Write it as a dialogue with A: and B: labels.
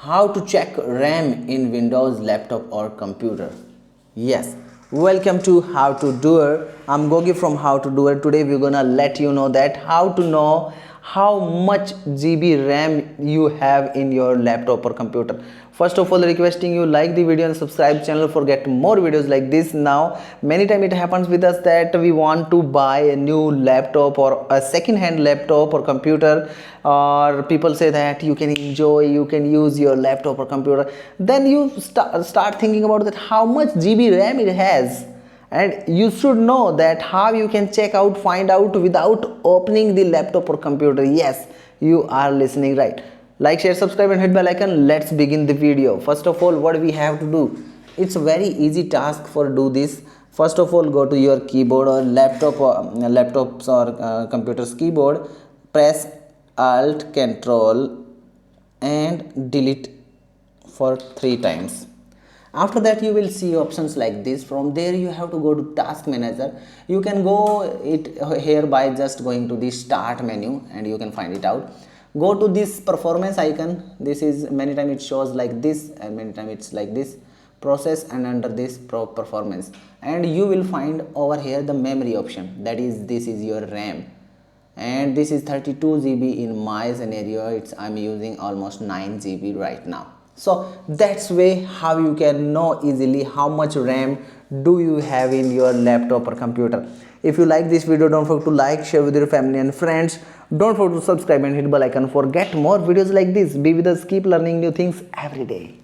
A: How to check RAM in Windows laptop or computer? Yes, welcome to How to Doer. I'm Gogi from How to Doer. Today we're gonna let you know that how to know how much GB RAM you have in your laptop or computer. First of all, requesting you like the video and subscribe channel for get more videos like this. Now many times it happens with us that we want to buy a new laptop or a second hand laptop or computer, or people say that you can you can use your laptop or computer. Then you start thinking about that how much GB RAM it has, and you should know that how you can find out without opening the laptop or computer. Yes, you are listening right. Like, share, subscribe and hit bell icon. Let's begin the video. First of all, what we have to do, it's a very easy task for do this. First of all, go to your keyboard or laptops or computer's keyboard, press alt control and delete for 3 times. After that you will see options like this. From there you have to go to task manager. You can go it here by just going to the start menu and you can find it out. Go to this performance icon. This is many times it shows like this and many times it's like this, process, and under this performance, and you will find over here the memory option. That is, this is your RAM, and this is 32 GB. In my scenario, I'm using almost 9 GB right now. So that's way how you can know easily how much RAM do you have in your laptop or computer. If you like this video, don't forget to like, share with your family and friends. Don't forget to subscribe and hit bell icon for get more videos like this. Be with us, keep learning new things every day.